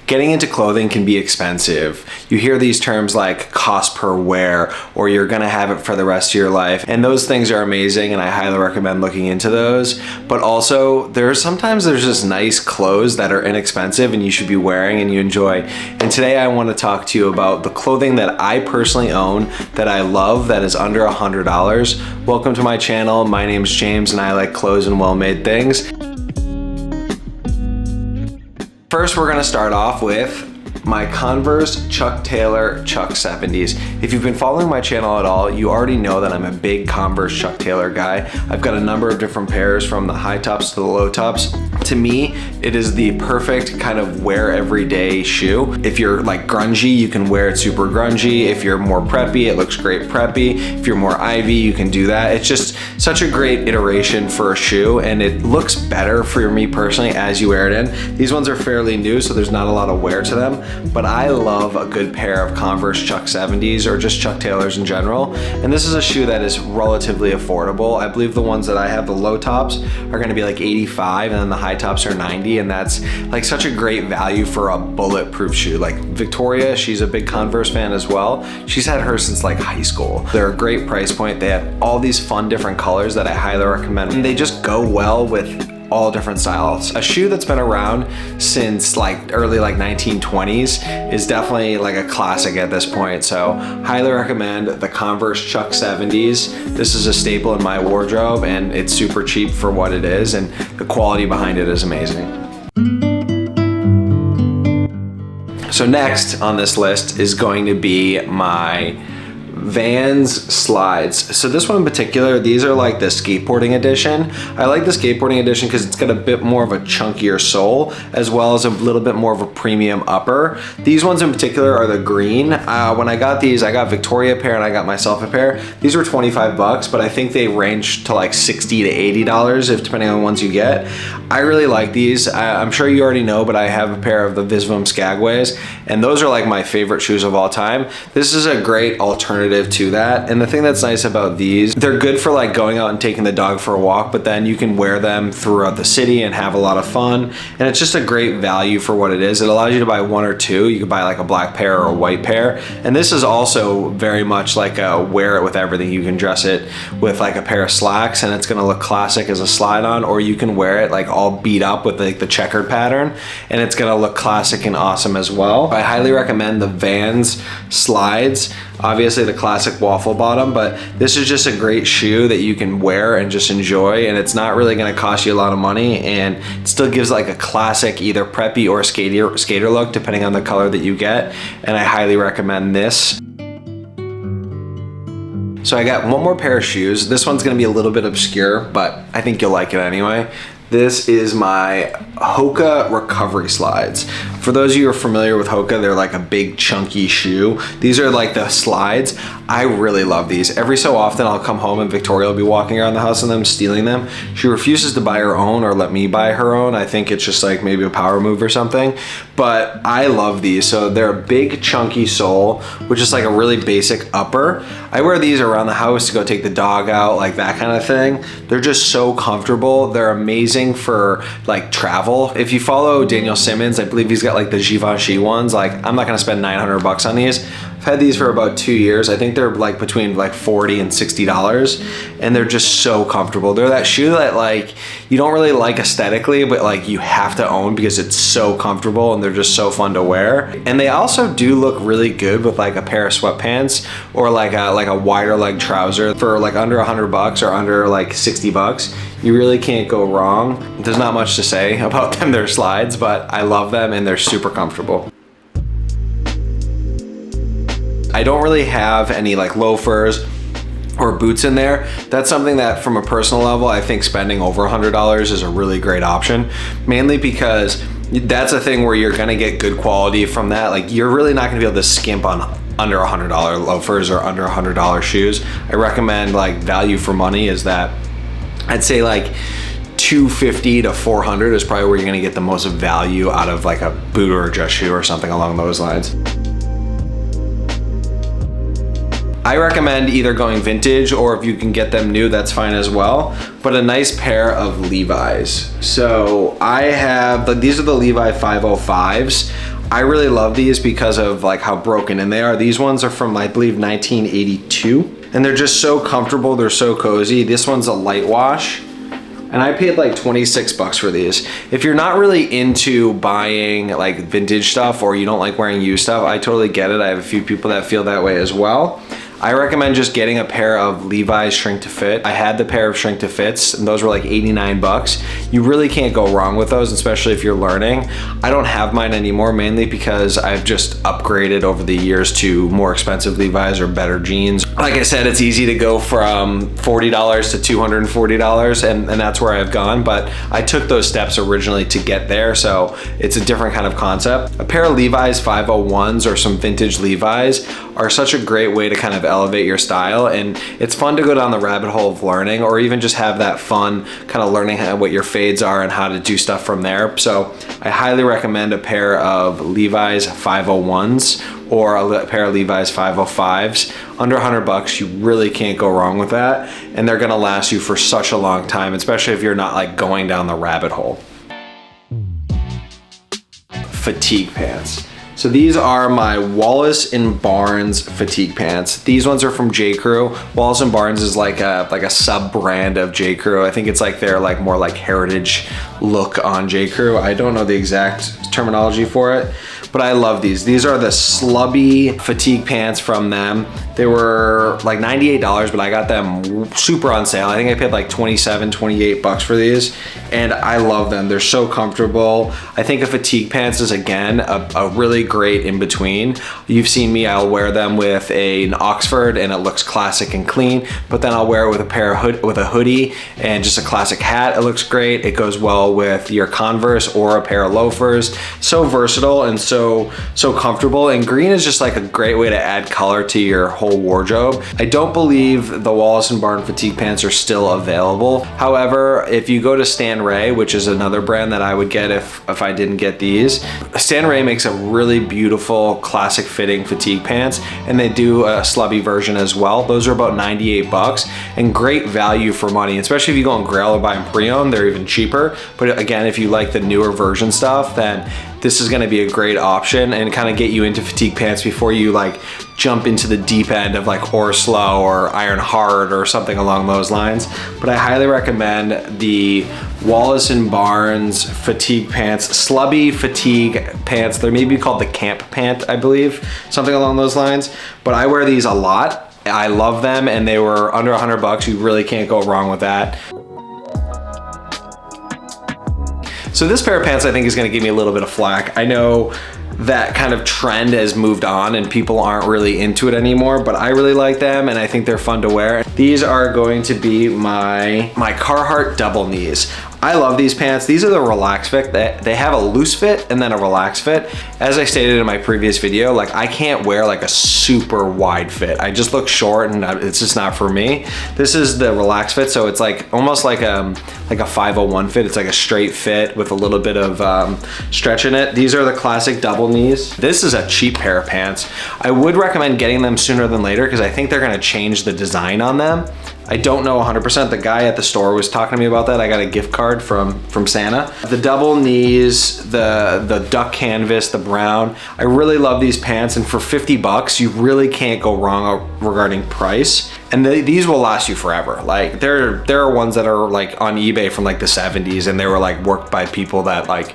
getting into clothing can be expensive. You hear these terms like cost per wear, or you're gonna have it for the rest of your life. And those things are amazing, and I highly recommend looking into those. But also, sometimes there's just nice clothes that are inexpensive and you should be wearing and you enjoy. And today I wanna talk to you about the clothing that I personally own, that I love, that is under $100. Welcome to my channel. My name's James and I like clothes and well-made things. First, we're gonna start off with my Converse Chuck Taylor Chuck 70s. If you've been following my channel at all, you already know that I'm a big Converse Chuck Taylor guy. I've got a number of different pairs from the high tops to the low tops. To me, it is the perfect kind of wear everyday shoe. If you're like grungy, you can wear it super grungy. If you're more preppy, it looks great preppy. If you're more Ivy, you can do that. It's just such a great iteration for a shoe, and it looks better for me personally as you wear it in. These ones are fairly new, so there's not a lot of wear to them, but I love a good pair of Converse Chuck 70s or just Chuck Taylors in general. And this is a shoe that is relatively affordable. I believe the ones that I have, the low tops, are gonna be like 85 and then the high tops are 90, and that's like such a great value for a bulletproof shoe. Like Victoria, she's a big Converse fan as well. She's had hers since like high school. They're a great price point. They have all these fun different colors that I highly recommend, and they just go well with all different styles. A shoe that's been around since like early like 1920s is definitely like a classic at this point. So highly recommend the Converse Chuck 70s. This is a staple in my wardrobe and it's super cheap for what it is, and the quality behind it is amazing. So next on this list is going to be my Vans slides. So this one in particular, these are like the skateboarding edition. I like the skateboarding edition because it's got a bit more of a chunkier sole, as well as a little bit more of a premium upper. These ones in particular are the green. When I got these, I got Victoria a pair and I got myself a pair. These were 25 bucks, but I think they range to like $60 to $80 if depending on the ones you get. I really like these. I'm sure you already know, but I have a pair of the Visvum Skagways, and those are like my favorite shoes of all time. This is a great alternative to that, and the thing that's nice about these, they're good for like going out and taking the dog for a walk, but then you can wear them throughout the city and have a lot of fun, and it's just a great value for what it is. It allows you to buy one or two. You could buy like a black pair or a white pair, and this is also very much like a wear it with everything. You can dress it with like a pair of slacks and it's gonna look classic as a slide on, or you can wear it like all beat up with like the checkered pattern and it's gonna look classic and awesome as well. I highly recommend the Vans slides. Obviously the classic waffle bottom, but this is just a great shoe that you can wear and just enjoy, and it's not really gonna cost you a lot of money, and it still gives like a classic either preppy or skater look depending on the color that you get, and I highly recommend this. So I got one more pair of shoes. This one's gonna be a little bit obscure, but I think you'll like it anyway. This is my Hoka recovery slides. For those of you who are familiar with Hoka, they're like a big chunky shoe. These are like the slides. I really love these. Every so often I'll come home and Victoria will be walking around the house in them, stealing them. She refuses to buy her own or let me buy her own. I think it's just like maybe a power move or something, but I love these. So they're a big chunky sole with just like a really basic upper. I wear these around the house to go take the dog out, like that kind of thing. They're just so comfortable. They're amazing for like travel. If you follow Daniel Simmons, I believe he's got like the Givenchy ones. Like I'm not gonna spend 900 bucks on these. I've had these for about 2 years. I think they're like between like $40 and $60, and they're just so comfortable. They're that shoe that like you don't really like aesthetically, but like you have to own because it's so comfortable and they're just so fun to wear. And they also do look really good with like a pair of sweatpants or like a wider leg trouser for like under 100 bucks or under like 60 bucks. You really can't go wrong. There's not much to say about them. They're slides, but I love them and they're super comfortable. I don't really have any like loafers or boots in there. That's something that from a personal level, I think spending over $100 is a really great option, mainly because that's a thing where you're gonna get good quality from that. Like you're really not gonna be able to skimp on under $100 loafers or under $100 shoes. I recommend like value for money is that I'd say like $250 to $400 is probably where you're gonna get the most value out of like a boot or a dress shoe or something along those lines. I recommend either going vintage, or if you can get them new, that's fine as well. But a nice pair of Levi's. So I have, these are the Levi 505s. I really love these because of like how broken in they are. These ones are from, I believe, 1982. And they're just so comfortable, they're so cozy. This one's a light wash. And I paid like 26 bucks for these. If you're not really into buying like vintage stuff, or you don't like wearing used stuff, I totally get it. I have a few people that feel that way as well. I recommend just getting a pair of Levi's shrink to fit. I had the pair of shrink to fits, and those were like 89 bucks. You really can't go wrong with those, especially if you're learning. I don't have mine anymore, mainly because I've just upgraded over the years to more expensive Levi's or better jeans. Like I said, it's easy to go from $40 to $240, and that's where I've gone, but I took those steps originally to get there, so it's a different kind of concept. A pair of Levi's 501s or some vintage Levi's are such a great way to kind of elevate your style, and it's fun to go down the rabbit hole of learning, or even just have that fun kind of learning what your fades are and how to do stuff from there. So I highly recommend a pair of Levi's 501s or a pair of Levi's 505s. Under 100 bucks, you really can't go wrong with that, and they're gonna last you for such a long time, especially if you're not like going down the rabbit hole. Fatigue pants. So these are my Wallace & Barnes fatigue pants. These ones are from J. Crew. Wallace & Barnes is like a sub brand of J. Crew. I think it's like their like more like heritage look on J. Crew. I don't know the exact terminology for it, but I love these. These are the slubby fatigue pants from them. They were like $98, but I got them super on sale. I think I paid like 27, 28 bucks for these, and I love them. They're so comfortable. I think a fatigue pants is, again, a really great in between. You've seen me, I'll wear them with an Oxford and it looks classic and clean, but then I'll wear it with a pair of with a hoodie and just a classic hat. It looks great. It goes well with your Converse or a pair of loafers. So versatile and so comfortable, and green is just like a great way to add color to your whole wardrobe. I don't believe the Wallace & Barnes fatigue pants are still available. However, if you go to Stan Ray, which is another brand that I would get if I didn't get these, Stan Ray makes a really beautiful classic fitting fatigue pants, and they do a slubby version as well. Those are about 98 bucks and great value for money, especially if you go on Grail or buy them pre-owned, they're even cheaper. But again, if you like the newer version stuff, then this is gonna be a great option and kind of get you into fatigue pants before you like jump into the deep end of like Orslo or Iron Heart or something along those lines. But I highly recommend the Wallace & Barnes fatigue pants, slubby fatigue pants. They're maybe called the camp pant, I believe, something along those lines. But I wear these a lot. I love them, and they were under 100 bucks. You really can't go wrong with that. So this pair of pants I think is gonna give me a little bit of flack. I know that kind of trend has moved on and people aren't really into it anymore, but I really like them and I think they're fun to wear. These are going to be my Carhartt double knees. I love these pants. These are the relaxed fit. They have a loose fit and then a relaxed fit. As I stated in my previous video, like I can't wear like a super wide fit. I just look short and it's just not for me. This is the relaxed fit, so it's like almost like a 501 fit. It's like a straight fit with a little bit of stretch in it. These are the classic double knees. This is a cheap pair of pants. I would recommend getting them sooner than later because I think they're gonna change the design on them. I don't know 100%. The guy at the store was talking to me about that. I got a gift card from Santa. The double knees, the duck canvas, the brown. I really love these pants, and for 50 bucks, you really can't go wrong regarding price. And these will last you forever. Like there are ones that are like on eBay from like the 70s, and they were like worked by people that like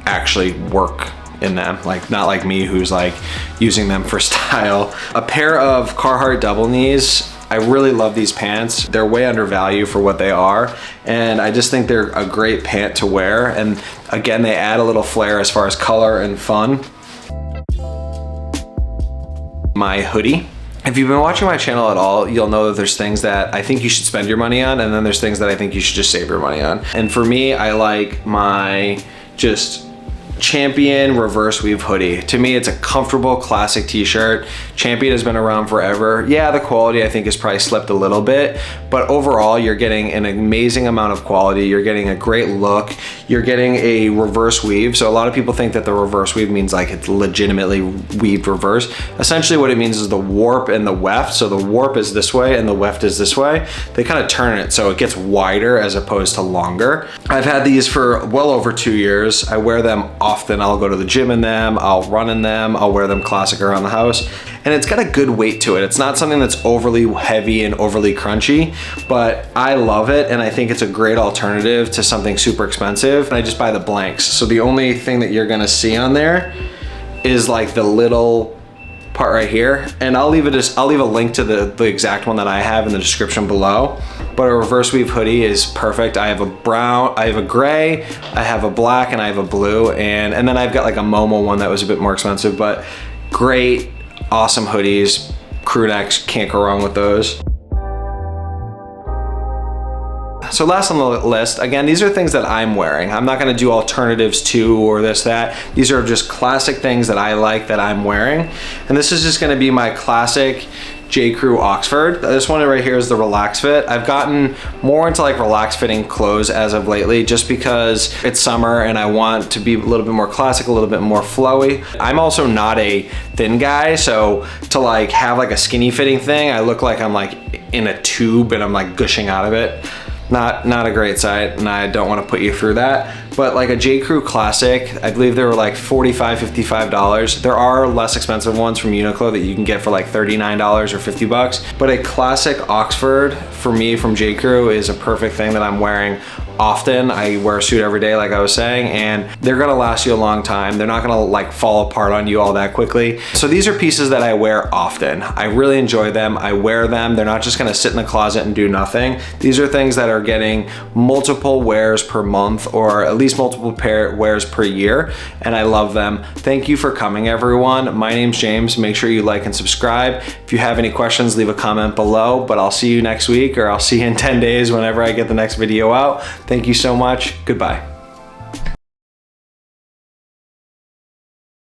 actually work in them, like not like me who's like using them for style. A pair of Carhartt double knees. I really love these pants. They're way undervalued for what they are, and I just think they're a great pant to wear. And again, they add a little flair as far as color and fun. My hoodie. If you've been watching my channel at all, you'll know that there's things that I think you should spend your money on, and then there's things that I think you should just save your money on. And for me, I like my just Champion reverse weave hoodie. To me, it's a comfortable classic t-shirt. Champion has been around forever. Yeah, the quality I think has probably slipped a little bit, but overall you're getting an amazing amount of quality. You're getting a great look. You're getting a reverse weave. So a lot of people think that the reverse weave means like it's legitimately weaved reverse. Essentially what it means is the warp and the weft. So the warp is this way and the weft is this way. They kind of turn it so it gets wider as opposed to longer. I've had these for well over 2 years. I wear them often. I'll go to the gym in them, I'll run in them, I'll wear them classic around the house. And it's got a good weight to it. It's not something that's overly heavy and overly crunchy, but I love it and I think it's a great alternative to something super expensive. And I just buy the blanks. So the only thing that you're gonna see on there is like the little part right here. And I'll leave a link to the exact one that I have in the description below. But a reverse weave hoodie is perfect. I have a brown, I have a gray, I have a black, and I have a blue. And then I've got like a Momo one that was a bit more expensive, but great, awesome hoodies. Crew necks, can't go wrong with those. So last on the list, again, these are things that I'm wearing. I'm not gonna do alternatives to or this, that. These are just classic things that I like that I'm wearing. And this is just gonna be my classic J. Crew Oxford. This one right here is the relax fit. I've gotten more into like relax fitting clothes as of lately just because it's summer and I want to be a little bit more classic, a little bit more flowy. I'm also not a thin guy, so to like have like a skinny fitting thing, I look like I'm like in a tube and I'm like gushing out of it. Not a great sight, and I don't want to put you through that. But like a J. Crew classic, I believe they were like $45, $55. There are less expensive ones from Uniqlo that you can get for like $39 or 50 bucks. But a classic Oxford for me from J. Crew is a perfect thing that I'm wearing often. I wear a suit every day, like I was saying, and they're gonna last you a long time. They're not gonna like fall apart on you all that quickly. So these are pieces that I wear often. I really enjoy them. I wear them. They're not just gonna sit in the closet and do nothing. These are things that are getting multiple wears per month, or at least multiple wears per year, and I love them. Thank you for coming, everyone. My name's James. Make sure you like and subscribe. If you have any questions, leave a comment below, but I'll see you next week, or I'll see you in 10 days whenever I get the next video out. Thank you so much. Goodbye.